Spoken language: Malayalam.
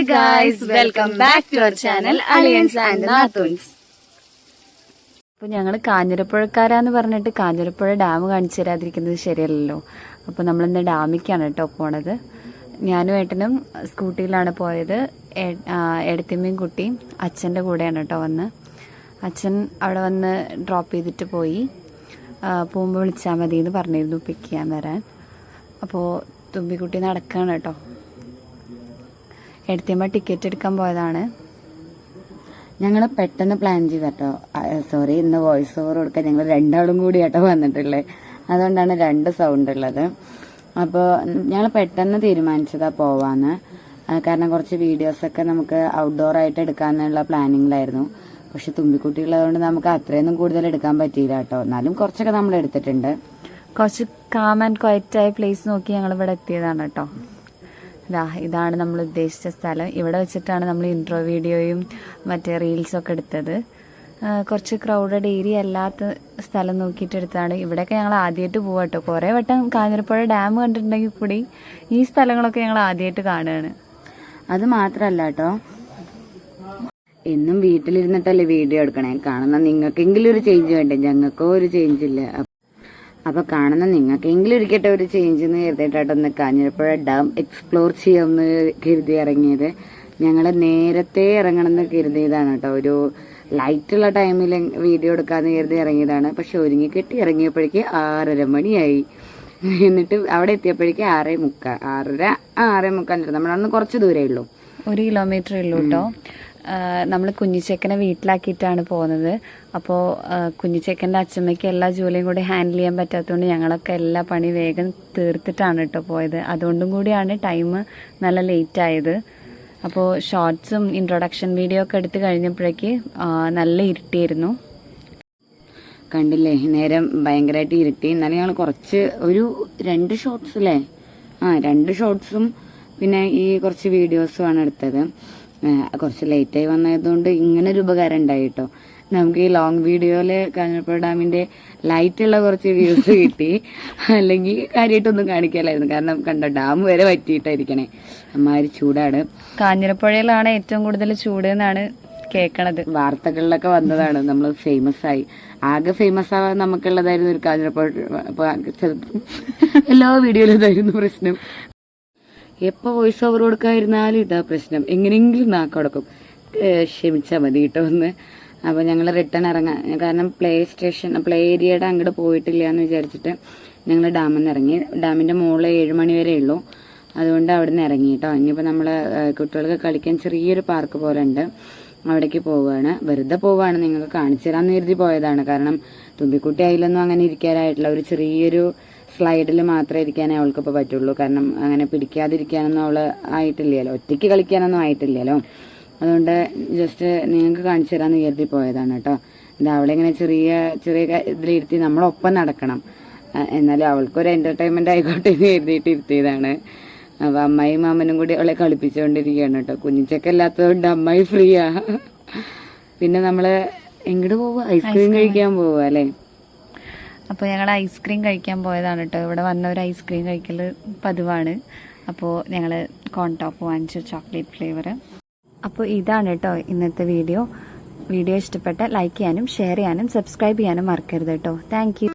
guys, welcome back to our channel Alliance and the Nathons. അപ്പോൾ ഞങ്ങൾ കാഞ്ഞിരപ്പുഴക്കാരാന്ന് പറഞ്ഞിട്ട് കാഞ്ഞിരപ്പുഴ ഡാം കാണിച്ചു തരാതിരിക്കുന്നത് ശരിയല്ലല്ലോ. അപ്പോൾ നമ്മളിന്ന് ഡാമിക്കാണ് കേട്ടോ പോണത്. ഞാനും ഏട്ടനും സ്കൂട്ടിയിലാണ് പോയത്. എടത്തിമ്മയും കുട്ടിയും അച്ഛൻ്റെ കൂടെയാണ് കേട്ടോ വന്ന്. അച്ഛൻ അവിടെ വന്ന് ഡ്രോപ്പ് ചെയ്തിട്ട് പോയി. പോകുമ്പോൾ വിളിച്ചാൽ മതി എന്ന് പറഞ്ഞിരുന്നു പിക്ക് ചെയ്യാൻ വരാൻ. അപ്പോൾ തുമ്പിക്കുട്ടി നടക്കുകയാണ് കേട്ടോ. എടത്തിയമ്മ ടിക്കറ്റ് എടുക്കാൻ പോയതാണ്. ഞങ്ങൾ പെട്ടെന്ന് പ്ലാൻ ചെയ്തോ. സോറി, ഇന്ന് വോയിസ് ഓവർ കൊടുക്കാൻ ഞങ്ങൾ രണ്ടാളും കൂടി ആട്ടോ വന്നിട്ടുള്ളത്. അതുകൊണ്ടാണ് രണ്ട് സൗണ്ട് ഉള്ളത്. അപ്പോൾ ഞങ്ങൾ പെട്ടെന്ന് തീരുമാനിച്ചതാ പോവാന്ന്. കാരണം കുറച്ച് വീഡിയോസൊക്കെ നമുക്ക് ഔട്ട്ഡോർ ആയിട്ട് എടുക്കാന്നുള്ള പ്ലാനിങ്ങിലായിരുന്നു. പക്ഷെ തുമ്പിക്കുട്ടിയുള്ളതുകൊണ്ട് നമുക്ക് അത്രയൊന്നും കൂടുതൽ എടുക്കാൻ പറ്റിയില്ല കേട്ടോ. എന്നാലും കുറച്ചൊക്കെ നമ്മൾ എടുത്തിട്ടുണ്ട്. കുറച്ച് കാം ആൻഡ് ക്വയറ്റായ പ്ലേസ് നോക്കി ഞങ്ങൾ ഇവിടെ എത്തിയതാണ് കേട്ടോ. ഇതാണ് നമ്മൾ ഉദ്ദേശിച്ച സ്ഥലം. ഇവിടെ വെച്ചിട്ടാണ് നമ്മൾ ഇൻട്രോ വീഡിയോയും മറ്റേ റീൽസൊക്കെ എടുത്തത്. കുറച്ച് ക്രൗഡഡ് ഏരിയ അല്ലാത്ത സ്ഥലം നോക്കിയിട്ട് എടുത്താണ്. ഇവിടെയൊക്കെ ഞങ്ങൾ ആദ്യമായിട്ട് പോവാട്ടോ. കുറേ വട്ടം കാഞ്ഞിരപ്പുഴ ഡാം കണ്ടിട്ടുണ്ടെങ്കിൽ കൂടി ഈ സ്ഥലങ്ങളൊക്കെ ഞങ്ങൾ ആദ്യമായിട്ട് കാണുകയാണ്. അത് മാത്രമല്ല കേട്ടോ, എന്നും വീട്ടിലിരുന്നിട്ടല്ലേ വീഡിയോ എടുക്കണേ. കാണുന്ന നിങ്ങൾക്കെങ്കിലും ഒരു ചേഞ്ച് വേണ്ടേ? ഞങ്ങൾക്കോ ഒരു ചേഞ്ച് ഇല്ല. അപ്പൊ കാണുന്ന നിങ്ങൾക്കെങ്കിലും ഇരിക്കട്ടെ ഒരു ചേഞ്ച് എന്ന് കരുതിയിട്ടൊന്ന് കാഞ്ഞിരപ്പുഴ ഡാം എക്സ്പ്ലോർ ചെയ്യാമെന്ന് കരുതി ഇറങ്ങിയത്. ഞങ്ങൾ നേരത്തെ ഇറങ്ങണമെന്ന് കരുതിയതാണ് കേട്ടോ. ഒരു ലൈറ്റുള്ള ടൈമിൽ വീഡിയോ എടുക്കാന്ന് കരുതി ഇറങ്ങിയതാണ്. പക്ഷെ ഒരുങ്ങി കെട്ടി ഇറങ്ങിയപ്പോഴേക്ക് 6:30 മണിയായി. എന്നിട്ട് അവിടെ എത്തിയപ്പോഴേക്ക് 6:30 നമ്മളന്ന് കുറച്ച് ദൂരേ ഉള്ളൂ, 1 കിലോമീറ്റർ ഉള്ളൂ കേട്ടോ. നമ്മൾ കുഞ്ഞിച്ചക്കനെ വീട്ടിലാക്കിയിട്ടാണ് പോകുന്നത്. അപ്പോൾ കുഞ്ഞിച്ചക്കൻ്റെ അച്ഛമ്മയ്ക്ക് എല്ലാ ജോലിയും കൂടി ഹാൻഡിൽ ചെയ്യാൻ പറ്റാത്തതുകൊണ്ട് ഞങ്ങളൊക്കെ എല്ലാ പണി വേഗം തീർത്തിട്ടാണ് കേട്ടോ പോയത്. അതുകൊണ്ടും കൂടിയാണ് ടൈം നല്ല ലേറ്റ് ആയത്. അപ്പോൾ ഷോർട്സും ഇൻട്രൊഡക്ഷൻ വീഡിയോ ഒക്കെ എടുത്ത് കഴിഞ്ഞപ്പോഴേക്ക് നല്ല ഇരുട്ടിയായിരുന്നു. കണ്ടില്ലേ, നേരം ഭയങ്കരമായിട്ട് ഇരുട്ടി. എന്നാലും ഞങ്ങൾ കുറച്ച് ഒരു 2 ഷോർട്സ് അല്ലേ, 2 ഷോർട്സും പിന്നെ ഈ കുറച്ച് വീഡിയോസുമാണ് എടുത്തത്. കുറച്ച് ലേറ്റായി വന്നതുകൊണ്ട് ഇങ്ങനൊരു ഉപകാരം ഉണ്ടായി കേട്ടോ. നമുക്ക് ഈ ലോങ് വീഡിയോയില് കാഞ്ഞിരപ്പുഴ ഡാമിന്റെ ലൈറ്റുള്ള കുറച്ച് വ്യൂസ് കിട്ടി. അല്ലെങ്കിൽ കാര്യമായിട്ടൊന്നും കാണിക്കാലായിരുന്നു. കാരണം കണ്ടോ, ഡാം വരെ പറ്റിയിട്ടായിരിക്കണേ. അമ്മാതിരി ചൂടാണ്. കാഞ്ഞിരപ്പുഴയിലാണ് ഏറ്റവും കൂടുതൽ ചൂട് എന്നാണ് കേൾക്കണത്. വാർത്തകളിലൊക്കെ വന്നതാണ്. നമ്മൾ ഫേമസ് ആയി. ആകെ ഫേമസ് ആവാൻ നമുക്കുള്ളതായിരുന്നു ഒരു കാഞ്ഞിരപ്പുഴ. എല്ലാ വീഡിയോയിലും ഇതായിരുന്നു പ്രശ്നം. എപ്പോൾ വോയിസ് ഓവർ കൊടുക്കാതിരുന്നാലും ഇതാ പ്രശ്നം. എങ്ങനെയെങ്കിലും നാക്കടക്കും. ക്ഷമിച്ചാൽ മതി കേട്ടോ ഒന്ന്. അപ്പോൾ ഞങ്ങൾ റിട്ടേൺ ഇറങ്ങാൻ, കാരണം പ്ലേ ഏരിയയുടെ അങ്ങോട്ട് പോയിട്ടില്ല എന്ന് വിചാരിച്ചിട്ട് ഞങ്ങൾ ഡാമിൽ നിന്ന് ഇറങ്ങി. ഡാമിൻ്റെ മുകളിൽ 7 മണി വരെ ഉള്ളൂ. അതുകൊണ്ട് അവിടെ നിന്ന് ഇറങ്ങി കേട്ടോ. ഇനിയിപ്പോൾ നമ്മൾ കുട്ടികൾക്ക് കളിക്കാൻ ചെറിയൊരു പാർക്ക് പോലെ ഉണ്ട്, അവിടേക്ക് പോവുകയാണ്. വെറുതെ പോവുകയാണ്, നിങ്ങൾക്ക് കാണിച്ചു തരാമെന്ന് കരുതി പോയതാണ്. കാരണം തുമ്പിക്കുട്ടി അതിലൊന്നും അങ്ങനെ ഇരിക്കാനായിട്ടില്ല. ഒരു ചെറിയൊരു സ്ലൈഡിൽ മാത്രമേ ഇരിക്കാനേ അവൾക്കിപ്പോൾ പറ്റുള്ളൂ. കാരണം അങ്ങനെ പിടിക്കാതിരിക്കാനൊന്നും അവൾ ആയിട്ടില്ലല്ലോ, ഒറ്റയ്ക്ക് കളിക്കാനൊന്നും ആയിട്ടില്ലല്ലോ. അതുകൊണ്ട് ജസ്റ്റ് നിങ്ങൾക്ക് കാണിച്ചു തരാമെന്ന് കരുതി പോയതാണ് കേട്ടോ. ഇത് അവളെ ഇങ്ങനെ ചെറിയ ചെറിയ ഇതിലിരുത്തി നമ്മളൊപ്പം നടക്കണം, എന്നാലും അവൾക്കൊരു എന്റർടൈൻമെന്റ് ആയിക്കോട്ടെ എന്ന് കരുതിയിട്ട് ഇരുത്തിയതാണ്. അപ്പൊ അമ്മായിയും മാമനും കൂടി അവളെ കളിപ്പിച്ചുകൊണ്ടിരിക്കുകയാണ് കേട്ടോ. കുഞ്ഞിച്ചക്ക ഇല്ലാത്തതുകൊണ്ട് അമ്മായി ഫ്രീയാ. പിന്നെ നമ്മള് എങ്ങോട്ട് പോവുക? ഐസ്ക്രീം കഴിക്കാൻ പോവുക അല്ലേ? അപ്പോൾ ഞങ്ങൾ ഐസ്ക്രീം കഴിക്കാൻ പോയതാണ് കേട്ടോ. ഇവിടെ വന്നവർ ഐസ്ക്രീം കഴിക്കൽ പതിവാണ്. അപ്പോൾ ഞങ്ങൾ കോൺ ടോപ്പ് വാങ്ങിച്ചു, ചോക്ലേറ്റ് ഫ്ലേവർ. അപ്പോൾ ഇതാണ് കേട്ടോ ഇന്നത്തെ വീഡിയോ. ഇഷ്ടപ്പെട്ട ലൈക്ക് ചെയ്യാനും ഷെയർ ചെയ്യാനും സബ്സ്ക്രൈബ് ചെയ്യാനും മറക്കരുത് കേട്ടോ. Thank you.